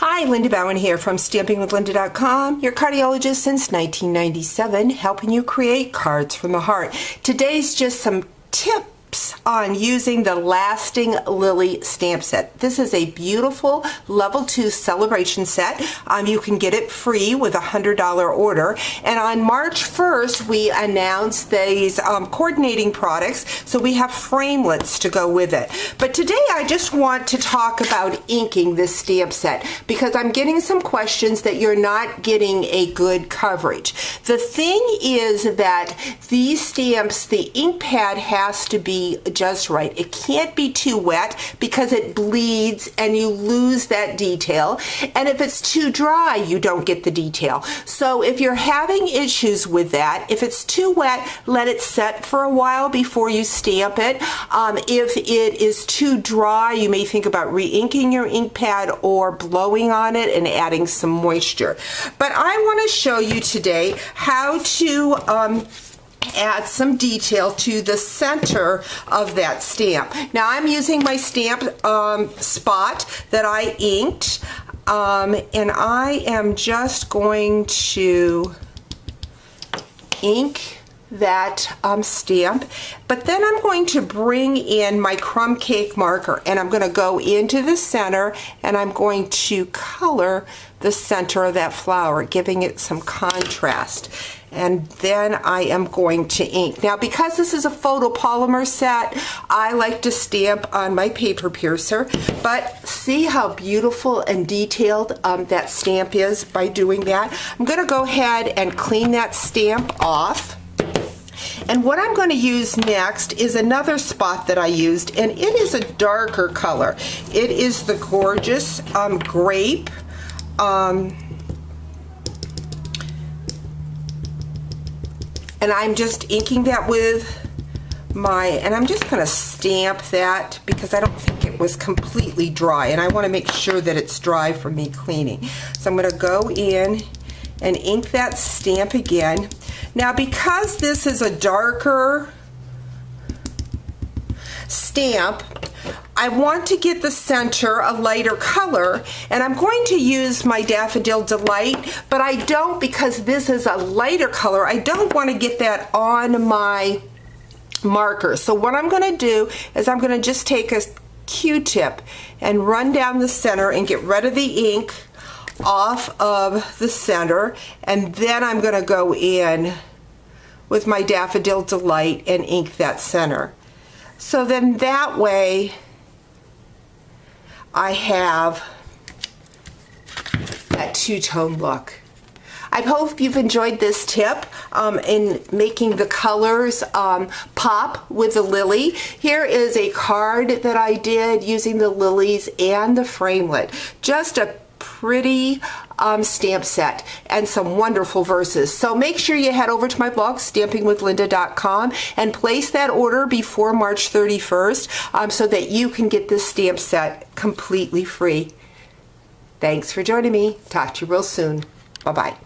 Hi, LindaBauwin here from StampingWithLinda.com, your cardiologist since 1997, helping you create cards from the heart. Today's just some tips on using the Lasting Lily stamp set. This is a beautiful level 2 celebration set. You can get it free with a $100 order. And on March 1st, we announced these coordinating products, so we have framelits to go with it. But today I just want to talk about inking this stamp set because I'm getting some questions that you're not getting a good coverage. The thing is that these stamps, the ink pad has to be just right. It can't be too wet because it bleeds and you lose that detail. And if it's too dry, you don't get the detail. So if you're having issues with that, if it's too wet, let it set for a while before you stamp it. If it is too dry, you may think about re-inking your ink pad or blowing on it and adding some moisture. But I want to show you today how to add some detail to the center of that stamp. Now I'm using my stamp spot that I inked, and I am just going to ink that stamp, but then I'm going to bring in my crumb cake marker and I'm going to go into the center and I'm going to color the center of that flower, giving it some contrast. And then I am going to ink. Now because this is a photopolymer set, I like to stamp on my paper piercer, but see how beautiful and detailed that stamp is by doing that. I'm going to go ahead and clean that stamp off. And what I'm going to use next is another spot that I used, and it is a darker color. It is the gorgeous grape. And I'm just inking that with and I'm just going to stamp that because I don't think it was completely dry, and I want to make sure that it's dry for me cleaning. So I'm going to go in and ink that stamp again. Now because this is a darker stamp, I want to get the center a lighter color, and I'm going to use my Daffodil Delight, but I don't, because this is a lighter color, I don't want to get that on my marker. So what I'm going to do is I'm going to just take a Q-tip and run down the center and get rid of the ink off of the center, and then I'm going to go in with my Daffodil Delight and ink that center. So then that way I have that two-tone look. I hope you've enjoyed this tip in making the colors pop with the lily. Here is a card that I did using the lilies and the framelit. Just a pretty stamp set and some wonderful verses. So make sure you head over to my blog, StampingWithLinda.com, and place that order before March 31st so that you can get this stamp set completely free. Thanks for joining me. Talk to you real soon. Bye-bye.